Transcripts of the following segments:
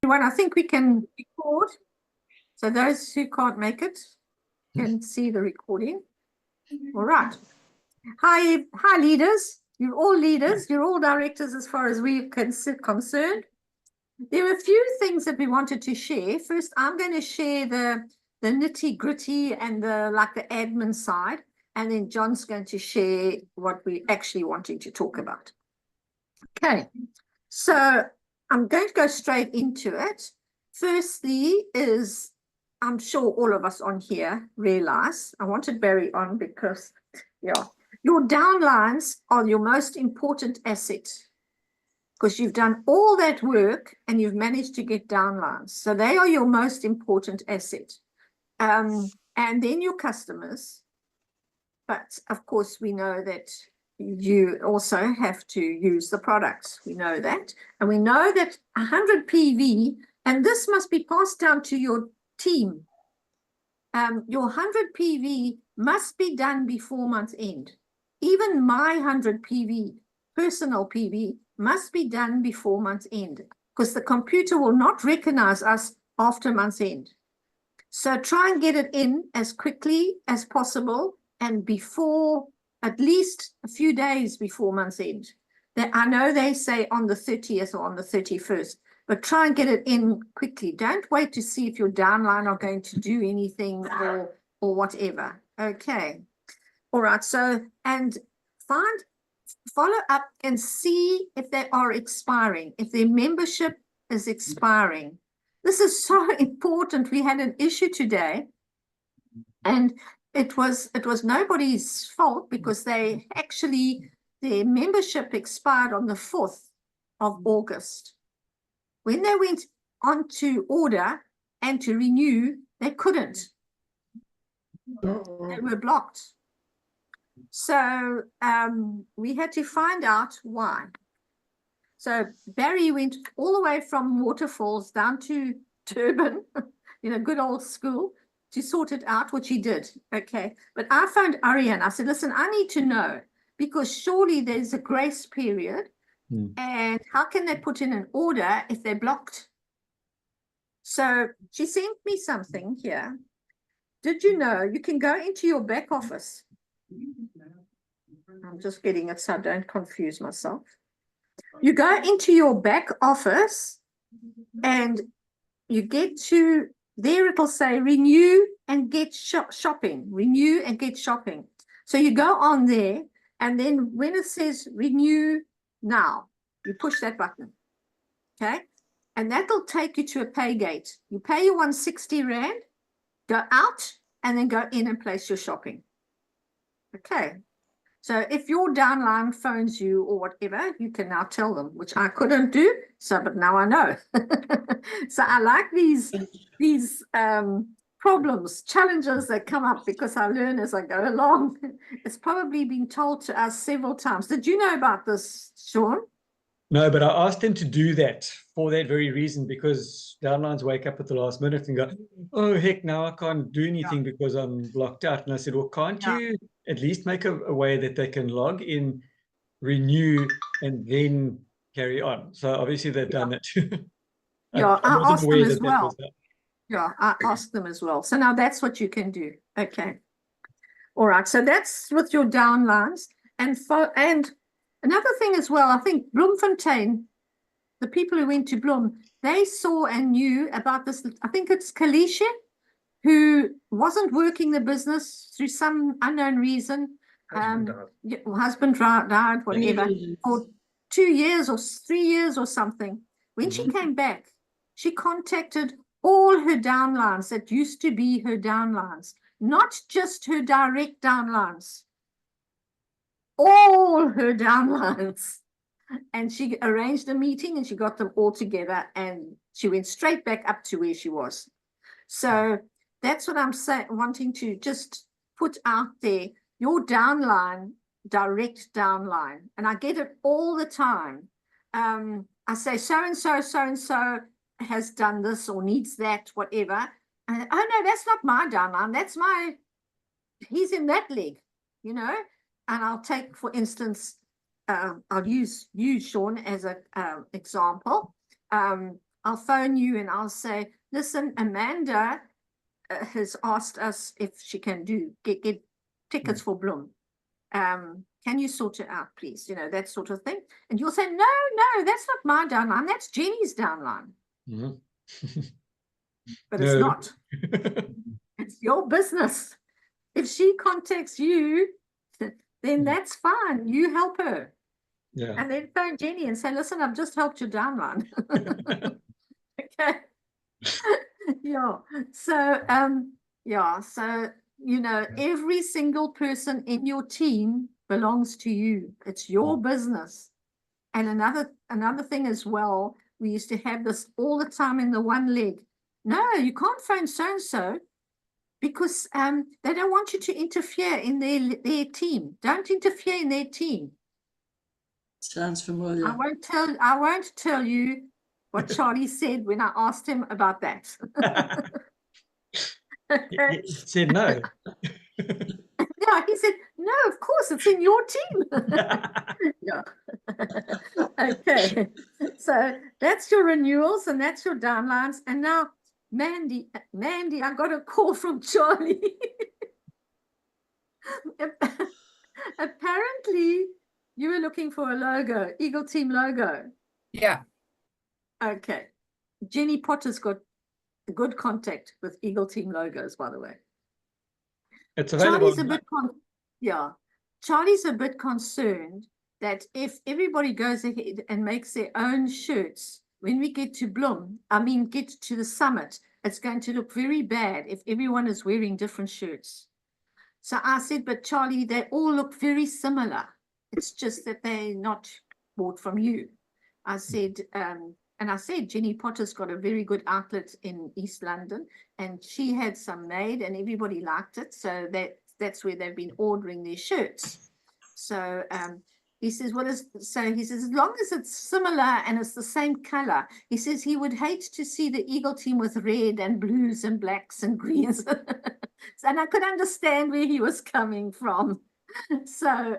Everyone, I think we can record. So those who can't make it can see the recording. All right. Hi, leaders. You're all leaders. You're all directors as far as we're concerned. There are a few things that we wanted to share. First, I'm going to share the nitty-gritty and the admin side, and then John's going to share what we're actually wanting to talk about. Okay, so I'm going to go straight into it. Firstly is, I'm sure all of us on here realize, I wanted Barry on because, yeah, your downlines are your most important asset because you've done all that work and you've managed to get downlines. So they are your most important asset. And then your customers. But of course, we know that you also have to use the products. We know that. And we know that 100 PV, and this must be passed down to your team. Your 100 PV must be done before month end. Even my 100 PV, personal PV, must be done before month end because the computer will not recognize us after month end. So try and get it in as quickly as possible and before, at least a few days before month's end. I know they say on the 30th or on the 31st, but try and get it in quickly. Don't wait to see if your downline are going to do anything or whatever. Okay. All right. So, and follow up and see if they are expiring, if their membership is expiring. This is so important. We had an issue today, and it was nobody's fault because their membership expired on the 4th of August. When they went on to order and to renew, they couldn't. They were blocked. So we had to find out why. So Barry went all the way from Waterfalls down to Durban, good old school, to sort it out, which he did. Okay. But I phoned Ariane. I said, listen, I need to know because surely there's a grace period. And how can they put in an order if they're blocked? So she sent me something here. Did you know you can go into your back office? I'm just getting it so I don't confuse myself. You go into your back office and you get to there, it'll say renew and get shopping, renew and get shopping. So you go on there, and then when it says renew now, you push that button. Okay. And that'll take you to a pay gate. You pay your 160 Rand, go out, and then go in and place your shopping. Okay. So if your downline phones you or whatever, you can now tell them, which I couldn't do. So, but now I know. So I like these problems, challenges that come up because I learn as I go along. It's probably been told to us several times. Did you know about this, Sean? No, but I asked them to do that for that very reason, because downlines wake up at the last minute and go, oh, heck, now I can't do anything because I'm blocked out. And I said, well, can't you at least make a way that they can log in, renew, and then carry on? So obviously they've done that too. I asked them as well. I asked them as well. So now that's what you can do. Okay. All right. So that's with your downlines. And another thing as well, I think Bloemfontein, the people who went to Bloem, they saw and knew about this. I think it's Kalisha, who wasn't working the business through some unknown reason. Husband died, whatever, for 2 years or 3 years or something. When she came back, she contacted all her downlines that used to be her downlines, not just her direct downlines, all her downlines. And she arranged a meeting and she got them all together and she went straight back up to where she was. So that's what I'm wanting to just put out there. Your downline, direct downline, and I get it all the time. I say so-and-so has done this or needs that, whatever. And, oh no, that's not my downline. That's he's in that leg, And I'll take, for instance, I'll use you, Sean, as an example. I'll phone you and I'll say, listen, Amanda has asked us if she can get tickets for Bloem. Can you sort it out, please? You know, that sort of thing. And you'll say, no, that's not my downline. That's Jenny's downline. But it's not. It's your business. If she contacts you, then that's fine. You help her. Yeah. And then phone Jenny and say, listen, I've just helped your downline. Okay. Yeah. So, so, you know, every single person in your team belongs to you. It's your business. And another thing as well, we used to have this all the time in the one leg. No, you can't phone so-and-so because they don't want you to interfere in their team. Don't interfere in their team. Sounds familiar. I won't tell you what Charlie said when I asked him about that. He said no. Yeah, he said, no, of course, it's in your team. Yeah. Okay. So that's your renewals and that's your downlines. And now, Mandy, I got a call from Charlie. Apparently, you were looking for a logo, Eagle Team logo. Yeah. Okay. Jenny Potter's got a good contact with Eagle Team logos, by the way. It's available. Charlie's a bit concerned that if everybody goes ahead and makes their own shirts, when we get to Bloem, get to the summit, it's going to look very bad if everyone is wearing different shirts. So I said, but Charlie, they all look very similar. It's just that they're not bought from you. I said, and I said, Jenny Potter's got a very good outlet in East London, and she had some made and everybody liked it. So that's where they've been ordering their shirts. So he says, he says, as long as it's similar and it's the same color, he says he would hate to see the Eagle Team with red and blues and blacks and greens. And I could understand where he was coming from. So,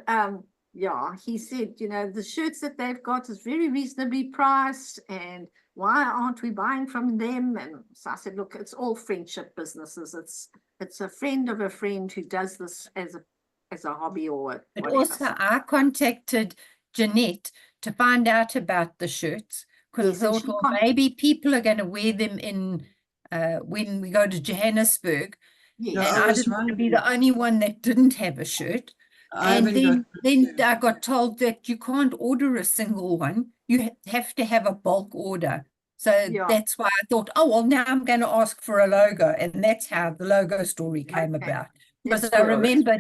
yeah, he said, you know, the shirts that they've got is very reasonably priced, and why aren't we buying from them? And so I said, look, it's all friendship businesses. It's a friend of a friend who does this as a hobby or whatever. But also, I contacted Jeanette to find out about the shirts because I thought, well, maybe people are going to wear them in when we go to Johannesburg. Yes. And I didn't want to be the only one that didn't have a shirt. And then I got told that you can't order a single one. You have to have a bulk order. So that's why I thought, oh, well, now I'm going to ask for a logo. And that's how the logo story came about. Because I remember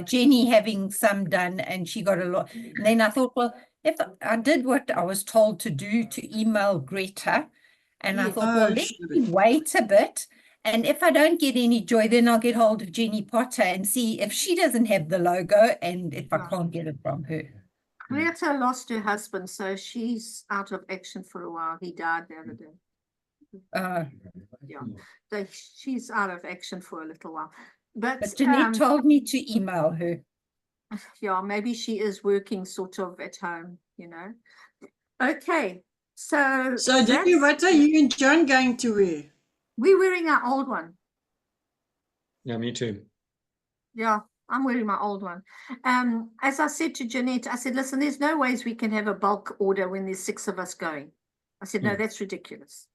Jenny having some done and she got a lot. And then I thought, well, if I did what I was told to do, to email Greta, and I thought, well, let me wait a bit. And if I don't get any joy, then I'll get hold of Jenny Potter and see if she doesn't have the logo and if I can't get it from her. Greta lost her husband, so she's out of action for a while. He died the other day. So she's out of action for a little while. But Jeanette told me to email her. Yeah, maybe she is working sort of at home, you know. Okay, so Dickie, what are you and John going to wear? We're wearing our old one. Yeah, me too. Yeah, I'm wearing my old one. As I said to Jeanette, I said, listen, there's no ways we can have a bulk order when there's 6 of us going. I said, no, that's ridiculous.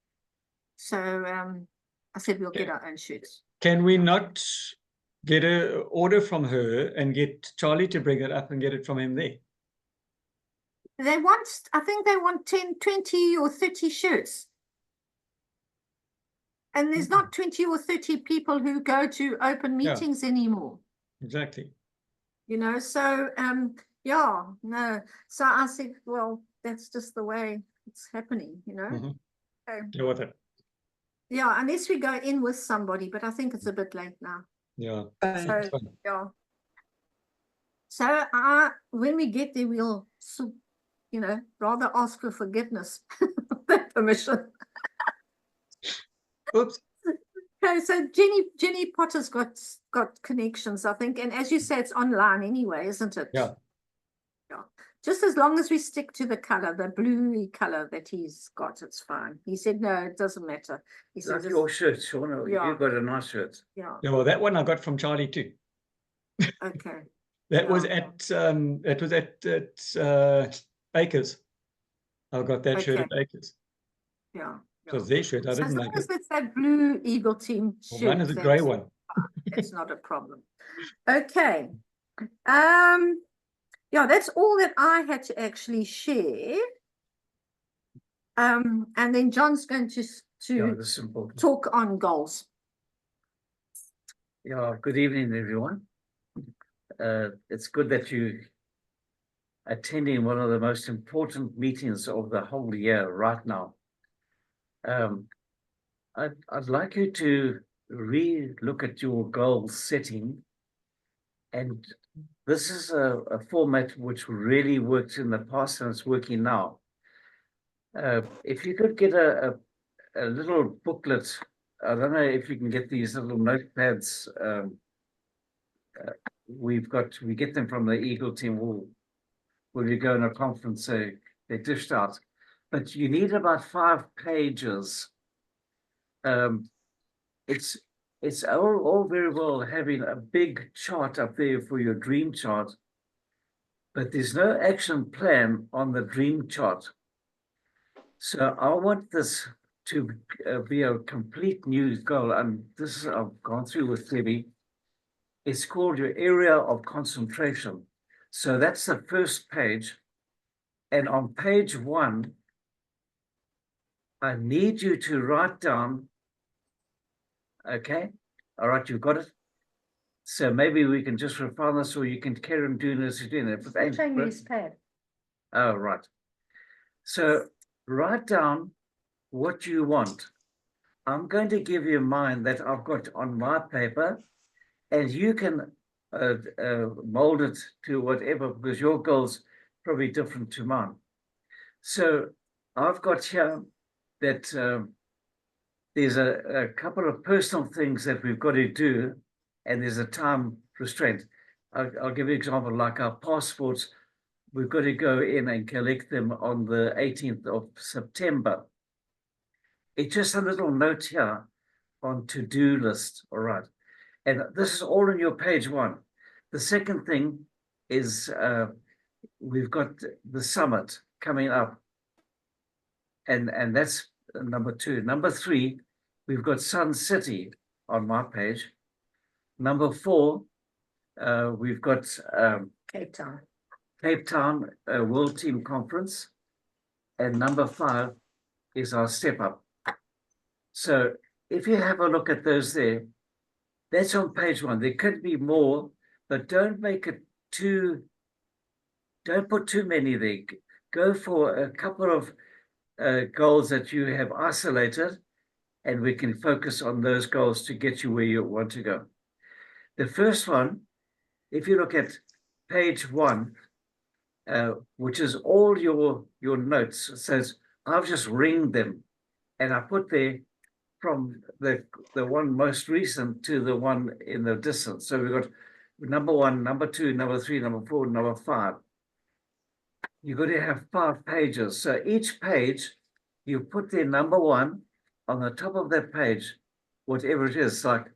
So I said, we'll get our own shirts. Can we not get an order from her and get Charlie to bring it up and get it from him there? I think they want 10, 20 or 30 shirts. And there's not 20 or 30 people who go to open meetings anymore. Exactly. You know, so, no. So I said, well, that's just the way it's happening, you know. Deal with it. Yeah, unless we go in with somebody, but I think it's a bit late now. Yeah. So when we get there, we'll, you know, rather ask for forgiveness than permission. Oops. Okay, so Jenny Potter's got connections, I think, and as you say, it's online anyway, isn't it? Yeah. Just as long as we stick to the color, the bluey color that he's got, it's fine. He said, no, it doesn't matter. He said, Like your shirt, Shauna. Yeah. You've got a nice shirt. yeah, Yeah, well, that one I got from Charlie too. okay. That was Yeah. at Bakers. I got that shirt at Okay. Bakers. Yeah. It was their shirt. I So as didn't long make as it. it's that blue Eagle Team Well, shirt, mine is a grey that's one. it's not a problem. Okay. Yeah, that's all that I had to actually share. And then John's going Yeah, to this is important. talk on goals. Yeah, good evening, everyone. It's good that you attending one of the most important meetings of the whole year right now. I'd like you to re-look at your goal setting, and this is a format which really worked in the past and it's working now. If you could get a little booklet, I don't know if you can get these little notepads. We get them from the Eagle Team. When you go in a conference, they're dished out, but you need about 5 pages. It's all very well having a big chart up there for your dream chart, but there's no action plan on the dream chart. So I want this to be a complete new goal, and this is I've gone through with Debbie. It's called your area of concentration. So that's the first page, and on page 1, I need you to write down. Okay, all right, you've got it. So maybe we can just refine this, or you can carry on doing this again. Chinese pad. Oh, right. So write down what you want. I'm going to give you mine that I've got on my paper, and you can mold it to whatever, because your goal's probably different to mine. So I've got here that there's a couple of personal things that we've got to do, and there's a time restraint. I'll give you an example, like our passports. We've got to go in and collect them on the 18th of September. It's just a little note here on to-do list, all right? And this is all in your page 1. The second thing is we've got the summit coming up, and that's number 2. Number 3, we've got Sun City on my page. Number 4, we've got Cape Town World Team Conference, and number 5 is our step up. So if you have a look at those there, that's on page 1. There could be more, but don't make it don't put too many there. Go for a couple of goals that you have isolated, and we can focus on those goals to get you where you want to go. The first one, if you look at page 1, which is all your notes, it says, I've just ringed them, and I put there from the one most recent to the one in the distance. So we've got number 1, number 2, number 3, number 4, number 5. You've got to have 5 pages. So each page, you put their number 1 on the top of that page, whatever it is. Like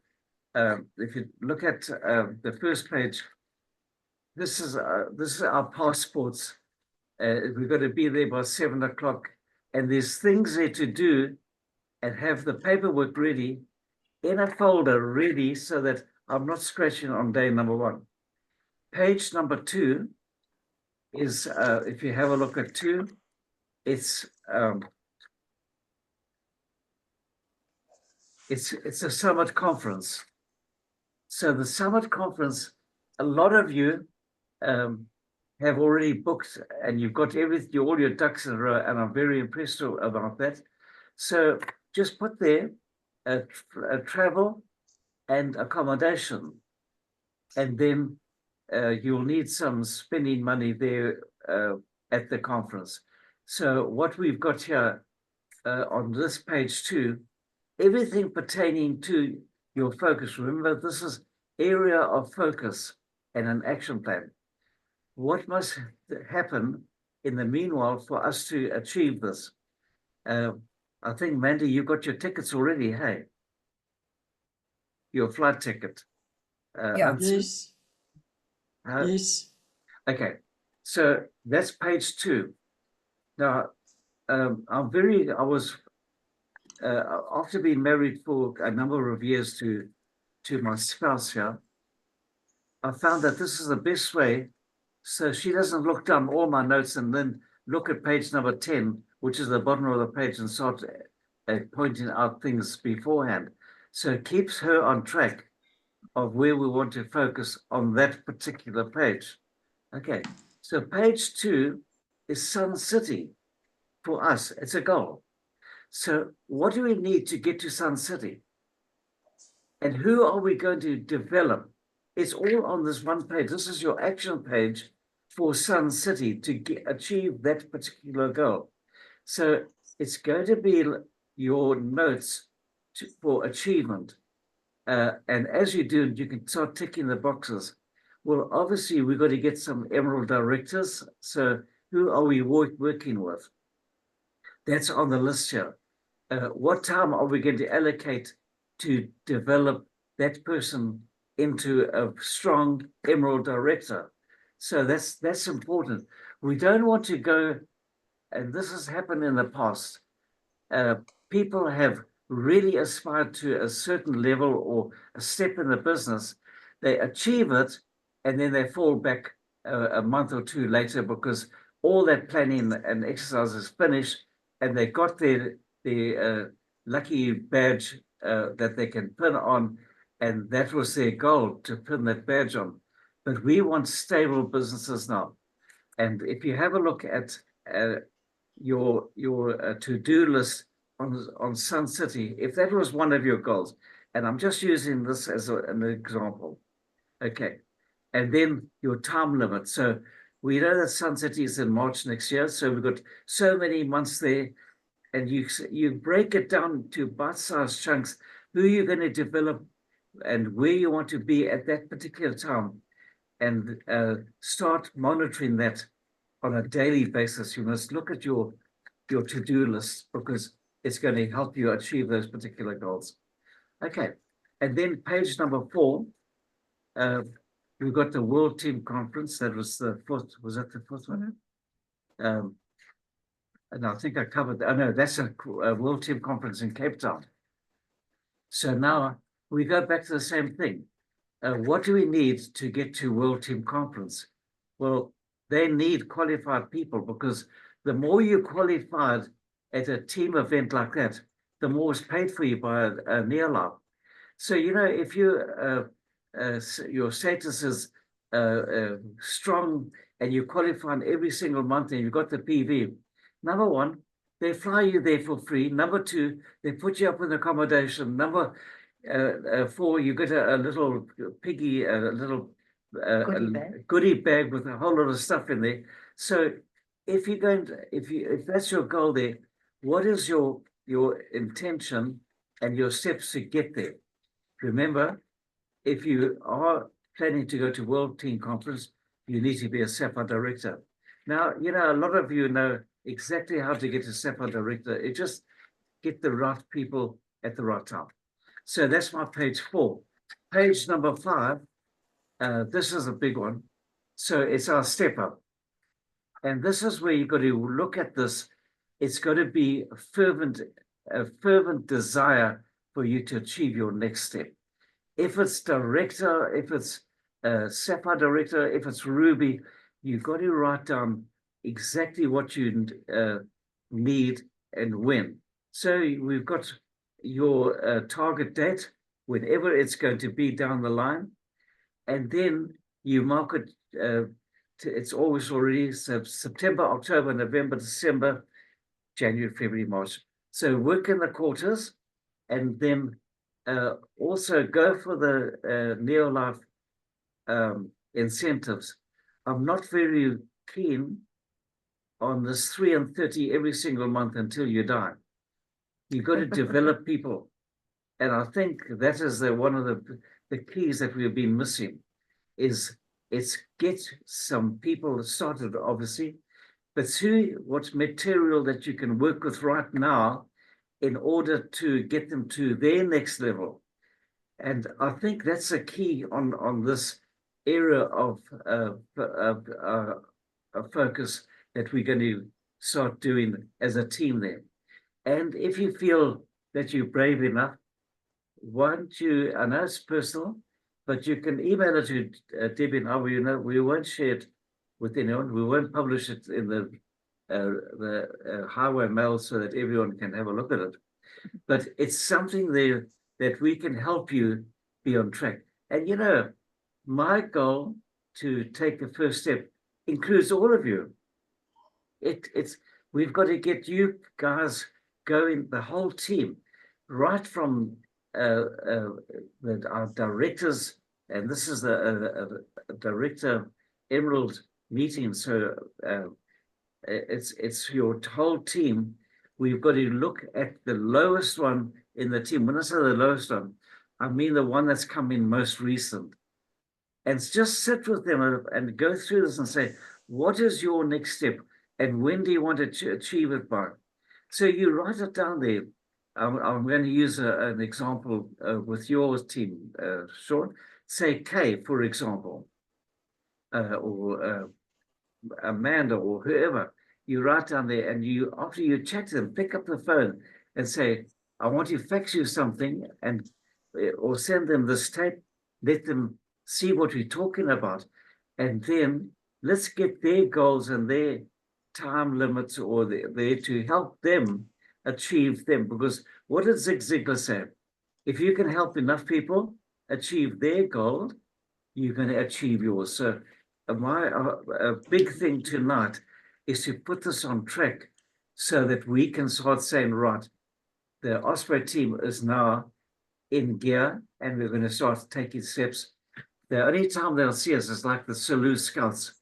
if you look at the first page, this is our passports. We've got to be there by 7 o'clock, and there's things there to do, and have the paperwork ready in a folder ready so that I'm not scratching on day number 1. Page number 2 is, if you have a look at 2, it's a summit conference. So the summit conference, a lot of you have already booked, and you've got everything, all your ducks in a row, and I'm very impressed about that. So just put there a travel and accommodation, and then you'll need some spending money there at the conference. So what we've got here on this page 2, everything pertaining to your focus. Remember, this is area of focus and an action plan. what must happen in the meanwhile for us to achieve this? I think, Mandy, you got your tickets already, hey? Your flight ticket. Yeah. Yes. How- Yes. Okay, so that's page 2. Now, I was, after being married for a number of years to my spouse here, I found that this is the best way, so she doesn't look down all my notes and then look at page number 10, which is the bottom of the page, and start pointing out things beforehand. So it keeps her on track of where we want to focus on that particular page. Okay, so page 2 is Sun City. For us, it's a goal. So what do we need to get to Sun City? And who are we going to develop? It's all on this one page. This is your action page for Sun City to achieve that particular goal. So it's going to be your notes for achievement. And as you do, you can start ticking the boxes. Well, obviously, we've got to get some Emerald directors. So who are we working with? That's on the list here. What time are we going to allocate to develop that person into a strong Emerald director? So that's important. We don't want to go, and this has happened in the past. People have really aspired to a certain level or a step in the business. They achieve it, and then they fall back a month or two later because all that planning and exercise is finished, and they got their lucky badge that they can pin on, and that was their goal, to pin that badge on. But we want stable businesses now. And if you have a look at your to-do list on Sun City, if that was one of your goals, and I'm just using this as an example, okay, and then your time limit. So we know that Sun City is in March next year, so we've got so many months there, and you break it down to bite-sized chunks, who you're going to develop and where you want to be at that particular time, and start monitoring that on a daily basis. You must look at your to-do list because it's going to help you achieve those particular goals. Okay, and then page number 4, we've got the World Team Conference. That was the fourth. Was that the fourth one? And I think I covered that. Oh, no, that's a World Team Conference in Cape Town. So now we go back to the same thing. What do we need to get to World Team Conference? Well, they need qualified people, because the more you qualified at a team event like that, the more is paid for you by a Neolife. So, you know, if you your status is strong and you qualify in every single month and you've got the PV, number one, they fly you there for free. Number two, they put you up with accommodation. Number 4, you get a little piggy, a little goodie bag with a whole lot of stuff in there. So if you're going to, if that's your goal there, what is your intention and your steps to get there? Remember, if you are planning to go to World Team Conference, you need to be a SAPA director. Now, you know, a lot of you know exactly how to get a SAPA director. It just get the right people at the right time. So that's my page 4. Page number 5, this is a big one. So it's our step up. And this is where you've got to look at this. It's got to be a fervent desire for you to achieve your next step. If it's director, if it's SAPA director, if it's Ruby, you've got to write down exactly what you need and when. So we've got your target date, whenever it's going to be down the line, and then you mark it. It's always already September, October, November, December, January, February, March. So work in the quarters, and then also go for the Neolife incentives. I'm not very keen on this 3 and 30 every single month until you die. You've got to develop people. And I think that is one of the keys that we've been missing, is It's get some people started, obviously, but see what material that you can work with right now in order to get them to their next level. And I think that's a key on this area of focus that we're going to start doing as a team there. And if you feel that you're brave enough, why don't you, I know it's personal, but you can email it to Debbie and I. We won't share it with anyone. We won't publish it in the highway mail so that everyone can have a look at it. But it's something there that we can help you be on track. And my goal to take the first step includes all of you. We've got to get you guys going, the whole team, right from our directors, and this is the director Emerald meeting, so it's your whole team. We've got to look at the lowest one in the team. When I say the lowest one, I mean the one that's come in most recent, and just sit with them and go through this and say, what is your next step and when do you want to achieve it by? So you write it down there. I'm going to use an example with your team, Sean. Say Kay, for example, or Amanda, or whoever. You write down there, and after you chat to them, pick up the phone and say, I want to fax you something, or send them this tape. Let them see what we're talking about, and then let's get their goals and their time limits, or there to help them achieve them. Because what did Zig Ziglar say? If you can help enough people achieve their goal, you're going to achieve yours. So my big thing tonight is to put this on track so that we can start saying, right, the Osprey team is now in gear and we're going to start taking steps. The only time they'll see us is like the Selous Scouts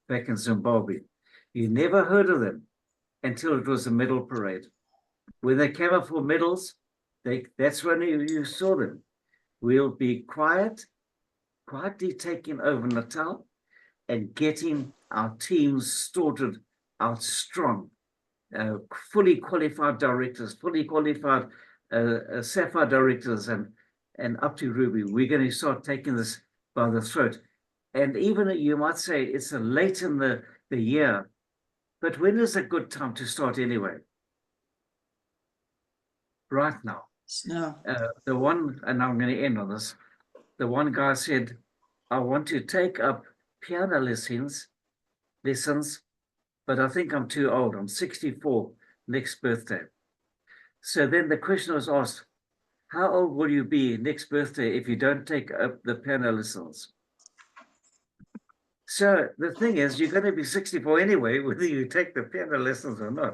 back in Zimbabwe. You never heard of them until it was a medal parade. When they came up for medals, that's when you saw them. We'll be quietly taking over Natal and getting our teams sorted out strong. Fully qualified directors, fully qualified Sapphire directors, and up to Ruby. We're going to start taking this by the throat. And even you might say it's late in the year, but when is a good time to start anyway? Right now. No. The one, and I'm going to end on this, the one guy said, I want to take up piano lessons, but I think I'm too old. I'm 64 next birthday. So then the question was asked, how old will you be next birthday if you don't take up the piano lessons? So the thing is, you're going to be 64 anyway, whether you take the piano lessons or not.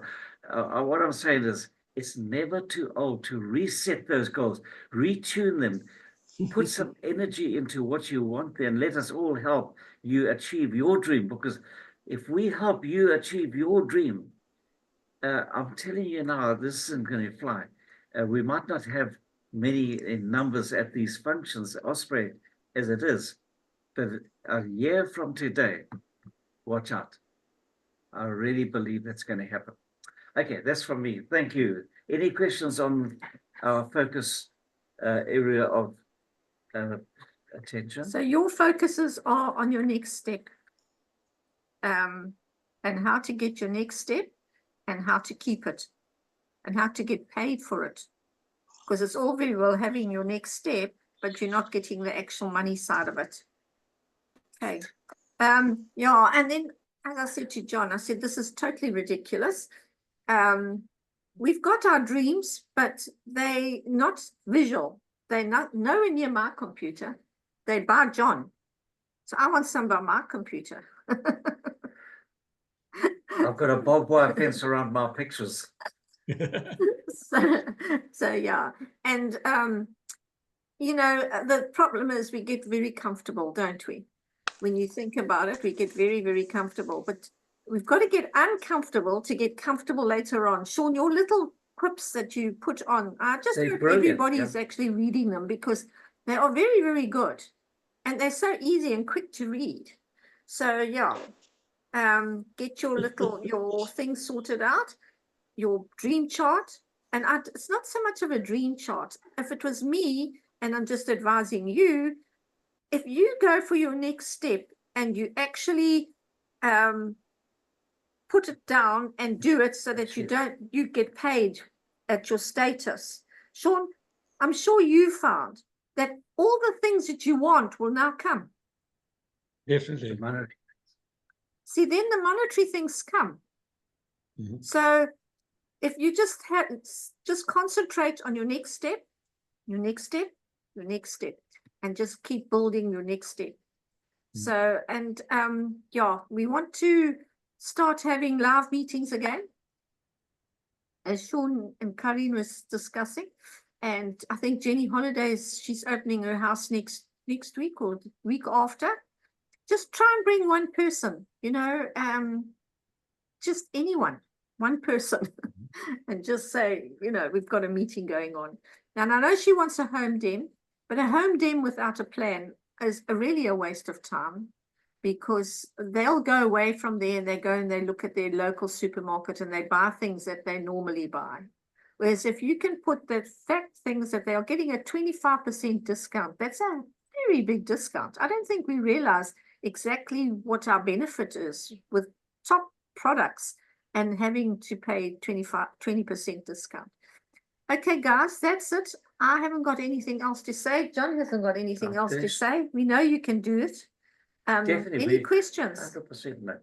What I'm saying is, it's never too old to reset those goals, retune them, put some energy into what you want there, and let us all help you achieve your dream. Because if we help you achieve your dream, I'm telling you now, this isn't going to fly. We might not have many in numbers at these functions, Osprey, as it is, but a year from today, watch out. I really believe that's going to happen. Okay, that's from me. Thank you. Any questions on our focus area of attention? So your focuses are on your next step, and how to get your next step, and how to keep it, and how to get paid for it. Because it's all very well having your next step, but you're not getting the actual money side of it. Okay. Yeah, and then as I said to John, I said, this is totally ridiculous. We've got our dreams, but they're not visual. They're not nowhere near my computer. They're by John. So I want some by my computer. I've got a barbed wire fence around my pictures. So yeah. And, the problem is we get very comfortable, don't we? When you think about it, we get very, very comfortable. But we've got to get uncomfortable to get comfortable later on. Sean, your little quips that you put on, I just hope everybody's actually reading them, because they are very, very good. And they're so easy and quick to read. So yeah, get your your things sorted out, your dream chart. And it's not so much of a dream chart. If it was me, and I'm just advising you, if you go for your next step and you actually put it down and do it so that you get paid at your status. Sean, I'm sure you found that all the things that you want will now come. Definitely. See, then the monetary things come. Mhm. So if you just concentrate on your next step, your next step, your next step, and just keep building your next step. So, and yeah, we want to start having live meetings again, as Sean and Karine was discussing. And I think Jenny Holidays, she's opening her house next week or the week after. Just try and bring one person, you know, just anyone, one person, and just say, you know, we've got a meeting going on. Now, I know she wants a home dem, but a home dem without a plan is really a waste of time, because they'll go away from there and they go and they look at their local supermarket and they buy things that they normally buy. Whereas if you can put the fact things that they are getting a 25% discount, that's a very big discount. I don't think we realize exactly what our benefit is with top products and having to pay 20% discount. Okay, guys, that's it. I haven't got anything else to say. John hasn't got anything else to say. We know you can do it. Definitely. Any questions? 100%, mate.